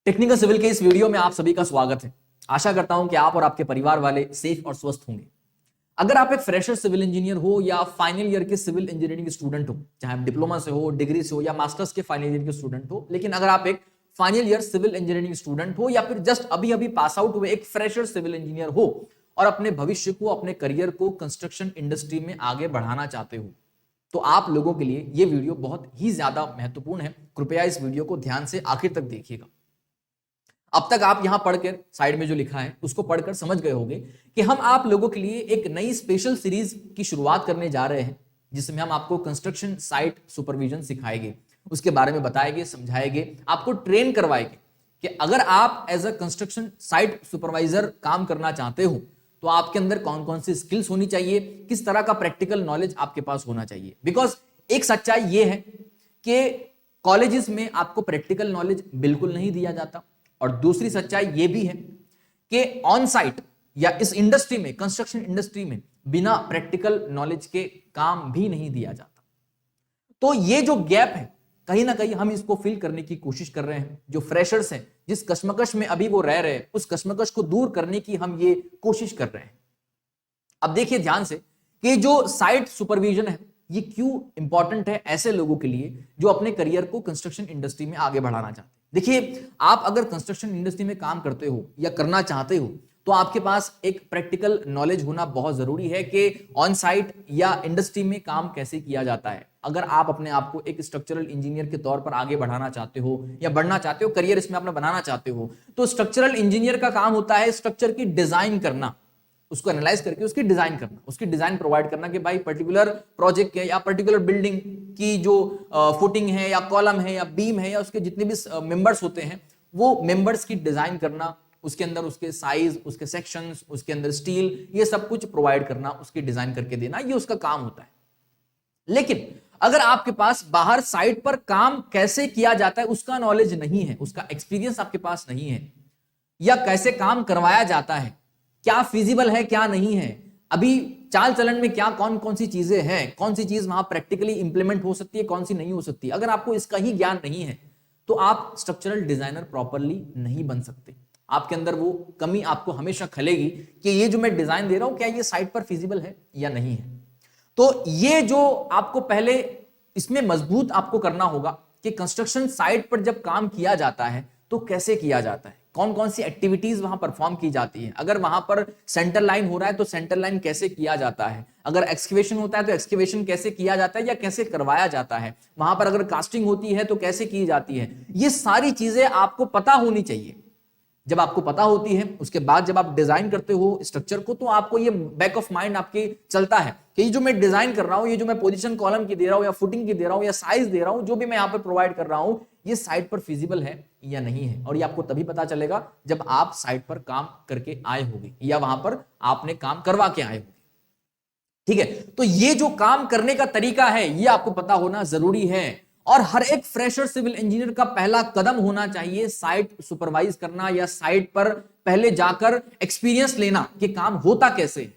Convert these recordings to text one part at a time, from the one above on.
Technical civil के इस video में आप सभी का स्वागत है। आशा करता हूं कि आप और आपके परिवार वाले सेफ और स्वस्थ होंगे। अगर आप एक फ्रेशर सिविल इंजीनियर हो या फाइनल ईयर के सिविल इंजीनियरिंग स्टूडेंट हो, चाहे आप डिप्लोमा से हो, डिग्री से हो या मास्टर्स के फाइनल ईयर के स्टूडेंट हो, लेकिन अगर आप एक final year civil engineering student हो या फिर जस्ट अभी अभी पास आउट हुए एक फ्रेशर सिविल इंजीनियर हो और अपने भविष्य को, अपने करियर को कंस्ट्रक्शन इंडस्ट्री में आगे बढ़ाना चाहते हो, तो आप लोगों के लिए यह वीडियो बहुत ही ज्यादा महत्वपूर्ण है। कृपया इस वीडियो को ध्यान से आखिर तक देखिएगा। अब तक आप यहां पढ़कर साइड में जो लिखा है उसको पढ़कर समझ गए होंगे कि हम आप लोगों के लिए एक नई स्पेशल सीरीज की शुरुआत करने जा रहे हैं, जिसमें हम आपको कंस्ट्रक्शन साइट सुपरविजन सिखाएंगे, उसके बारे में बताएंगे, समझाएंगे, आपको ट्रेन करवाएंगे कि अगर आप as a construction site supervisor काम करना चाहते हो तो आपके अंदर कौन कौन सी स्किल्स होनी चाहिए, किस तरह का प्रैक्टिकल नॉलेज आपके पास होना चाहिए। बिकॉज एक सच्चाई यह है कि कॉलेजेस में आपको प्रैक्टिकल नॉलेज बिल्कुल नहीं दिया जाता, और दूसरी सच्चाई यह भी है कि ऑन साइट या इस इंडस्ट्री में, कंस्ट्रक्शन इंडस्ट्री में, बिना प्रैक्टिकल नॉलेज के काम भी नहीं दिया जाता। तो ये जो गैप है, कहीं ना कहीं हम इसको फिल करने की कोशिश कर रहे हैं। जो फ्रेशर्स हैं, जिस कश्मकश में अभी वो रह रहे हैं, उस कश्मकश को दूर करने की हम ये कोशिश कर रहे हैं। अब देखिए ध्यान से कि जो साइट सुपरविजन है ये क्यों इंपॉर्टेंट है ऐसे लोगों के लिए जो अपने करियर को कंस्ट्रक्शन इंडस्ट्री में आगे बढ़ाना चाहते हैं। देखिए, आप अगर कंस्ट्रक्शन इंडस्ट्री में काम करते हो या करना चाहते हो तो आपके पास एक प्रैक्टिकल नॉलेज होना बहुत जरूरी है कि ऑन साइट या इंडस्ट्री में काम कैसे किया जाता है। अगर आप अपने आप को एक स्ट्रक्चरल इंजीनियर के तौर पर आगे बढ़ाना चाहते हो या बढ़ना चाहते हो, करियर इसमें अपना बनाना चाहते हो, तो स्ट्रक्चरल इंजीनियर का काम होता है स्ट्रक्चर की डिजाइन करना, उसको एनालाइज करके उसकी डिजाइन करना, उसकी डिजाइन प्रोवाइड करना कि भाई पर्टिकुलर प्रोजेक्ट के या पर्टिकुलर बिल्डिंग की जो फुटिंग है या कॉलम है या बीम है या उसके जितने भी मेंबर्स होते हैं, वो मेंबर्स की डिजाइन करना, उसके अंदर उसके साइज, उसके सेक्शंस, उसके अंदर स्टील, ये सब कुछ प्रोवाइड करना, उसकी डिजाइन करके देना, ये उसका काम होता है। लेकिन अगर आपके पास बाहर साइट पर काम कैसे किया जाता है उसका नॉलेज नहीं है, उसका एक्सपीरियंस आपके पास नहीं है, या कैसे काम करवाया जाता है, क्या फिजिबल है क्या नहीं है, अभी चाल चलन में क्या कौन कौन सी चीजें हैं, कौन सी चीज वहां प्रैक्टिकली इंप्लीमेंट हो सकती है, कौन सी नहीं हो सकती, अगर आपको इसका ही ज्ञान नहीं है तो आप स्ट्रक्चरल डिजाइनर प्रॉपरली नहीं बन सकते। आपके अंदर वो कमी आपको हमेशा खलेगी कि ये जो मैं डिजाइन दे रहा हूं क्या ये साइट पर फिजिबल है या नहीं है। तो ये जो आपको पहले इसमें मजबूत आपको करना होगा कि कंस्ट्रक्शन साइट पर जब काम किया जाता है तो कैसे किया जाता है, कौन कौन सी एक्टिविटीज वहां परफॉर्म की जाती है, अगर वहां पर सेंटर लाइन हो रहा है तो सेंटर लाइन कैसे किया जाता है, अगर एक्सकेवेशन होता है तो एक्सकेवेशन कैसे किया जाता है या कैसे करवाया जाता है, वहां पर अगर कास्टिंग होती है तो कैसे की जाती है। ये सारी चीजें आपको पता होनी चाहिए। जब आपको पता होती है उसके बाद जब आप डिजाइन करते हो स्ट्रक्चर को, तो आपको ये बैक ऑफ माइंड आपके चलता है कि ये जो मैं डिजाइन कर रहा हूं, ये जो मैं पोजीशन कॉलम की दे रहा हूं या फुटिंग की दे रहा हूं या साइज दे रहा हूं, जो भी मैं यहां पर प्रोवाइड कर रहा हूं, ये साइट पर फिजिबल है या नहीं है। और ये आपको तभी पता चलेगा जब आप साइट पर काम करके आए होंगे या वहां पर आपने काम करवा के आए होंगे। ठीक है, तो ये जो काम करने का तरीका है ये आपको पता होना जरूरी है। और हर एक फ्रेशर सिविल इंजीनियर का पहला कदम होना चाहिए साइट सुपरवाइज करना या साइट पर पहले जाकर एक्सपीरियंस लेना कि काम होता कैसे है।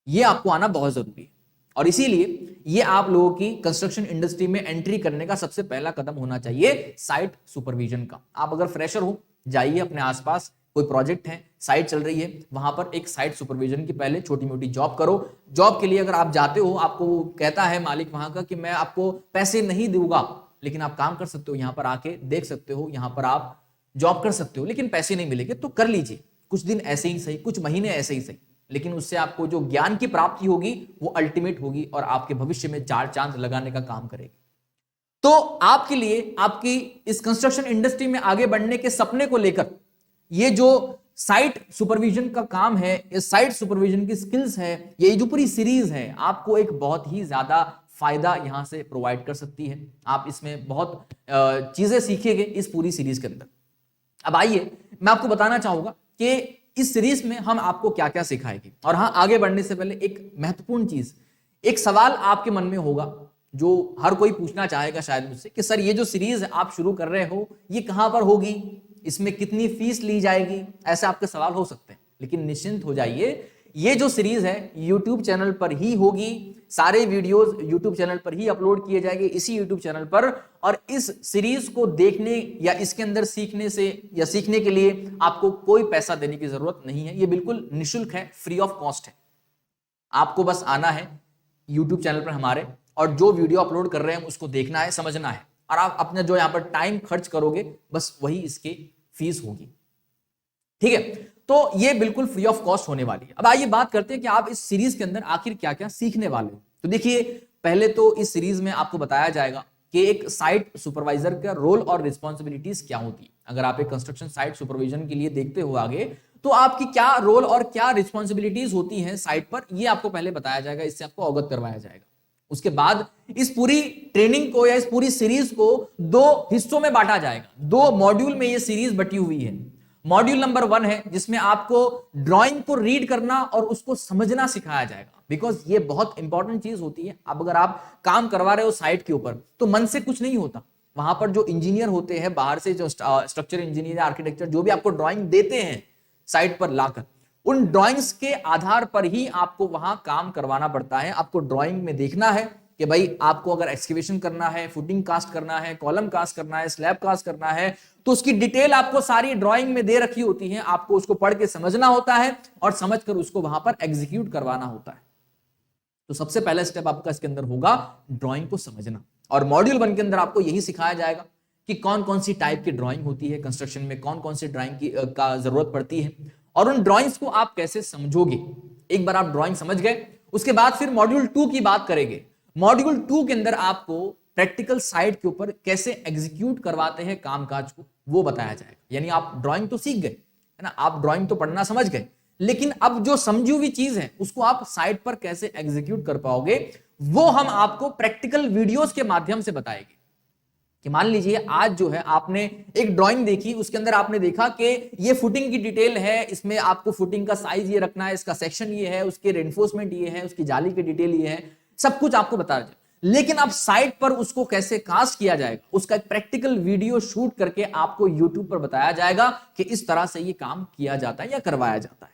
यह आपको आना बहुत जरूरी है, और इसीलिए यह आप लोगों की कंस्ट्रक्शन इंडस्ट्री में एंट्री करने का सबसे पहला कदम होना चाहिए साइट सुपरविजन का। आप अगर फ्रेशर हो, जाइए अपने आसपास कोई प्रोजेक्ट है, साइट चल रही है, वहां पर एक साइट सुपरविजन की पहले छोटी मोटी जॉब करो। जॉब के लिए अगर आप जाते हो, आपको कहता है मालिक वहां का कि मैं आपको पैसे नहीं दूंगा, लेकिन आप काम कर सकते हो, यहां पर आके देख सकते हो, यहां पर आप जॉब कर सकते हो, लेकिन पैसे नहीं मिलेंगे तो कर लीजिए, कुछ दिन ऐसे ही सही, कुछ महीने ऐसे ही सही, लेकिन उससे आपको जो ज्ञान की प्राप्ति होगी वो अल्टीमेट होगी और आपके भविष्य में चार चांद लगाने का काम करेगी। तो आपके लिए, आपकी इस कंस्ट्रक्शन इंडस्ट्री में आगे बढ़ने के सपने को लेकर ये जो साइट सुपरविजन का काम है, ये साइट सुपरविजन की स्किल्स है, ये जो पूरी सीरीज है, आपको एक बहुत ही ज्यादा फायदा यहां से प्रोवाइड कर सकती है। आप इसमें बहुत चीजें सीखेंगे इस पूरी सीरीज के अंदर। अब आइए मैं आपको बताना चाहूंगा कि इस सीरीज में हम आपको क्या क्या सिखाएंगे। और हाँ, आगे बढ़ने से पहले एक महत्वपूर्ण चीज, एक सवाल आपके मन में होगा जो हर कोई पूछना चाहेगा शायद मुझसे कि सर ये जो सीरीज आप शुरू कर रहे हो ये कहां पर होगी, इसमें कितनी फीस ली जाएगी, ऐसे आपके सवाल हो सकते हैं। लेकिन निश्चिंत हो जाइए, ये जो सीरीज है YouTube चैनल पर ही होगी, सारे वीडियोस YouTube चैनल पर ही अपलोड किए जाएंगे, इसी YouTube चैनल पर। और इस सीरीज को देखने या इसके अंदर सीखने से या सीखने के लिए आपको कोई पैसा देने की जरूरत नहीं है, ये बिल्कुल निशुल्क है, फ्री ऑफ कॉस्ट है। आपको बस आना है YouTube चैनल पर हमारे, और जो वीडियो अपलोड कर रहे हैं उसको देखना है, समझना है, और आप अपना जो यहां पर टाइम खर्च करोगे बस वही इसकी फीस होगी। ठीक है, तो ये बिल्कुल फ्री ऑफ कॉस्ट होने वाली है। अब आइए बात करते हैं कि आप इस सीरीज के अंदर आखिर क्या क्या सीखने वाले हो। तो देखिए, पहले तो इस सीरीज में आपको बताया जाएगा कि एक साइट सुपरवाइजर का रोल और रिस्पॉन्सिबिलिटीज क्या होती है। अगर आप एक कंस्ट्रक्शन साइट सुपरविजन के लिए देखते हो आगे, तो आपकी क्या रोल और क्या रिस्पॉन्सिबिलिटीज होती हैं साइट पर, ये आपको पहले बताया जाएगा, इससे आपको अवगत करवाया जाएगा। उसके बाद इस पूरी ट्रेनिंग को या इस पूरी सीरीज को 2 हिस्सों में बांटा जाएगा। 2 मॉड्यूल में ये सीरीज बटी हुई है। मॉड्यूल नंबर 1 है जिसमें आपको ड्राइंग को रीड करना और उसको समझना सिखाया जाएगा, बिकॉज ये बहुत इंपॉर्टेंट चीज होती है। अब अगर आप काम करवा रहे हो साइट के ऊपर, तो मन से कुछ नहीं होता। वहां पर जो इंजीनियर होते हैं बाहर से, जो स्ट्रक्चर इंजीनियर, आर्किटेक्चर, जो भी आपको ड्राइंग देते हैं साइट पर लाकर, उन ड्राइंग्स के आधार पर ही आपको वहां काम करवाना पड़ता है। आपको ड्राइंग में देखना है कि भाई आपको अगर एक्सकेवेशन करना है, फुटिंग कास्ट करना है, कॉलम कास्ट करना है, स्लैब कास्ट करना है, तो उसकी डिटेल आपको सारी ड्राइंग में दे रखी होती है। आपको उसको पढ़ के समझना होता है और समझकर उसको वहां पर एग्जीक्यूट करवाना होता है। तो सबसे पहला स्टेप आपका इसके अंदर होगा ड्राइंग को समझना। और मॉड्यूल 1 के अंदर आपको यही सिखाया जाएगा कि कौन कौन सी टाइप की ड्राइंग होती है कंस्ट्रक्शन में, कौन कौन सी ड्राइंग की का जरूरत पड़ती है, और उन ड्राइंग्स को आप कैसे समझोगे। एक बार आप ड्राइंग समझ गए, उसके बाद फिर मॉड्यूल 2 की बात करेंगे। मॉड्यूल 2 के अंदर आपको प्रैक्टिकल साइट के ऊपर कैसे एग्जीक्यूट करवाते हैं कामकाज को, वो बताया जाएगा। यानी आप ड्राइंग तो सीख गए, है ना, आप ड्राइंग तो पढ़ना समझ गए, लेकिन अब जो समझी हुई चीज है उसको आप साइट पर कैसे एग्जीक्यूट कर पाओगे, वो हम आपको प्रैक्टिकल वीडियोस के माध्यम से बताएंगे। कि मान लीजिए आज जो है आपने एक ड्राइंग देखी, उसके अंदर आपने देखा कि ये फुटिंग की डिटेल है, इसमें आपको फुटिंग का साइज ये रखना है, इसका सेक्शन ये है, उसके रेनफोर्समेंट ये है, उसकी जाली की डिटेल ये है, सब कुछ आपको बता जाए। लेकिन अब साइट पर उसको कैसे कास्ट किया जाएगा, उसका एक प्रैक्टिकल वीडियो शूट करके आपको यूट्यूब पर बताया जाएगा कि इस तरह से ये काम किया जाता है या करवाया जाता है।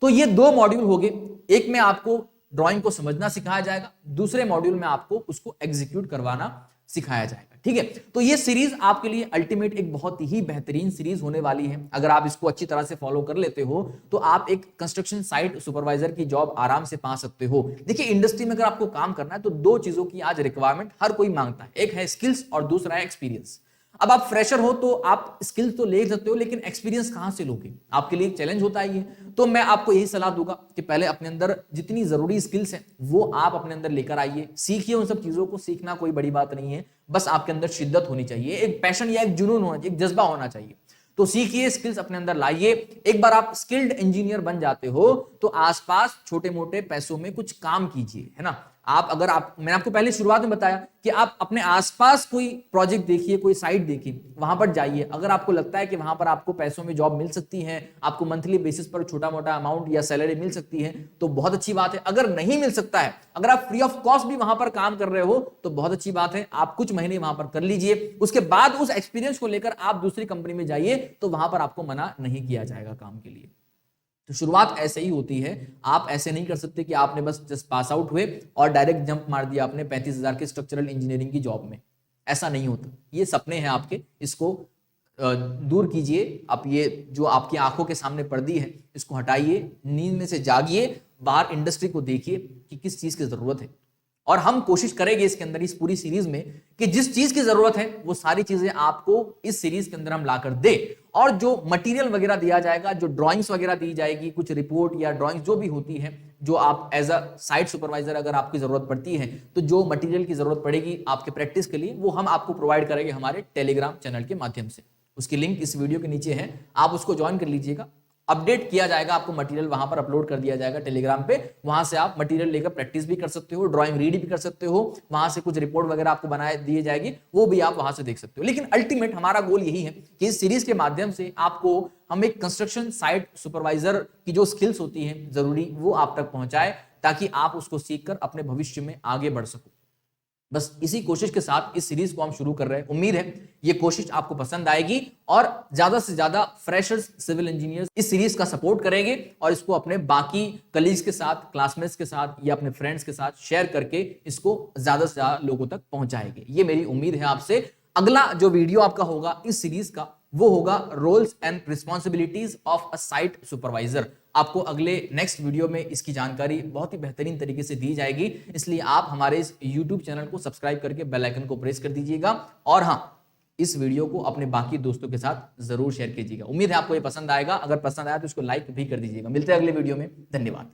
तो ये 2 मॉड्यूल हो गए। एक में आपको ड्राइंग को समझना सिखाया जाएगा, दूसरे मॉड्यूल में आपको उसको एग्जीक्यूट करवाना सिखाया जाएगा। ठीक है, तो ये सीरीज आपके लिए अल्टीमेट एक बहुत ही बेहतरीन सीरीज होने वाली है। अगर आप इसको अच्छी तरह से फॉलो कर लेते हो तो आप एक कंस्ट्रक्शन साइट सुपरवाइजर की जॉब आराम से पा सकते हो। देखिए, इंडस्ट्री में अगर आपको काम करना है तो 2 चीजों की आज रिक्वायरमेंट हर कोई मांगता है, एक है स्किल्स और दूसरा है एक्सपीरियंस। अब आप फ्रेशर हो तो आप स्किल्स तो ले सकते हो, लेकिन एक्सपीरियंस कहां से लोगे, आपके लिए एक चैलेंज होता है ये। तो मैं आपको यही सलाह दूंगा कि पहले अपने अंदर जितनी जरूरी स्किल्स हैं वो आप अपने अंदर लेकर आइए, सीखिए उन सब चीजों को। सीखना कोई बड़ी बात नहीं है, बस आपके अंदर शिद्दत होनी चाहिए, एक पैशन या एक जुनून होना चाहिए, एक जज्बा होना चाहिए। तो सीखिए, स्किल्स अपने अंदर लाइए। एक बार आप स्किल्ड इंजीनियर बन जाते हो तो आसपास छोटे मोटे पैसों में कुछ काम कीजिए, है ना। मैंने आपको पहले शुरुआत में बताया कि आप अपने आसपास कोई प्रोजेक्ट देखिए, कोई साइट देखिए, वहां पर जाइए। अगर आपको लगता है कि वहां पर आपको पैसों में जॉब मिल सकती है, आपको मंथली बेसिस पर छोटा मोटा अमाउंट या सैलरी मिल सकती है, तो बहुत अच्छी बात है। अगर नहीं मिल सकता है, अगर आप फ्री ऑफ कॉस्ट भी वहां पर काम कर रहे हो, तो बहुत अच्छी बात है। आप कुछ महीने वहां पर कर लीजिए, उसके बाद उस एक्सपीरियंस को लेकर आप दूसरी कंपनी में जाइए, तो वहां पर आपको मना नहीं किया जाएगा काम के लिए। तो शुरुआत ऐसे ही होती है। आप ऐसे नहीं कर सकते कि आपने बस जस्ट पास आउट हुए और डायरेक्ट जंप मार दिया आपने 35,000 के स्ट्रक्चरल इंजीनियरिंग की जॉब में। ऐसा नहीं होता। ये सपने हैं आपके, इसको दूर कीजिए। आप ये जो आपकी आंखों के सामने पर्दी है, इसको हटाइए, नींद में से जागिए, बाहर इंडस्ट्री को देखिए कि किस चीज की जरूरत है। और हम कोशिश करेंगे इसके अंदर, इस पूरी सीरीज में, कि जिस चीज की जरूरत है वो सारी चीजें आपको इस सीरीज के अंदर हम लाकर दे। और जो मटेरियल वगैरह दिया जाएगा, जो ड्राइंग्स वगैरह दी जाएगी, कुछ रिपोर्ट या ड्राइंग्स जो भी होती है, जो आप एज अ साइट सुपरवाइजर अगर आपकी जरूरत पड़ती है, तो जो मटेरियल की जरूरत पड़ेगी आपके प्रैक्टिस के लिए, वो हम आपको प्रोवाइड करेंगे हमारे टेलीग्राम चैनल के माध्यम से। उसकी लिंक इस वीडियो के नीचे है, आप उसको ज्वाइन कर लीजिएगा। अपडेट किया जाएगा, आपको मटेरियल वहां पर अपलोड कर दिया जाएगा टेलीग्राम पे। वहां से आप मटेरियल लेकर प्रैक्टिस भी कर सकते हो, ड्राइंग रीड भी कर सकते हो। वहां से कुछ रिपोर्ट वगैरह आपको बनाए दिए जाएगी, वो भी आप वहां से देख सकते हो। लेकिन अल्टीमेट हमारा गोल यही है कि इस सीरीज के माध्यम से आपको हम एक कंस्ट्रक्शन साइट सुपरवाइजर की जो स्किल्स होती हैं जरूरी, वो आप तक पहुंचाए, ताकि आप उसको सीखकर अपने भविष्य में आगे बढ़ सको। बस इसी कोशिश के साथ इस सीरीज को हम शुरू कर रहे हैं। उम्मीद है ये कोशिश आपको पसंद आएगी और ज्यादा से ज्यादा फ्रेशर्स सिविल इंजीनियर्स इस सीरीज का सपोर्ट करेंगे और इसको अपने बाकी कलीग्स के साथ, क्लासमेट्स के साथ या अपने फ्रेंड्स के साथ शेयर करके इसको ज्यादा से ज्यादा लोगों तक पहुंचाएंगे। ये मेरी उम्मीद है आपसे। अगला जो वीडियो आपका होगा इस सीरीज का वो होगा roles and responsibilities of a site supervisor. आपको अगले नेक्स्ट वीडियो में इसकी जानकारी बहुत ही बेहतरीन तरीके से दी जाएगी, इसलिए आप हमारे इस YouTube चैनल को सब्सक्राइब करके बेल आइकन को प्रेस कर दीजिएगा और हाँ, इस वीडियो को अपने बाकी दोस्तों के साथ जरूर शेयर कीजिएगा। उम्मीद है आपको ये पसंद आएगा। अगर पसंद आया तो इसको लाइक भी कर दीजिएगा। मिलते हैं अगले वीडियो में। धन्यवाद।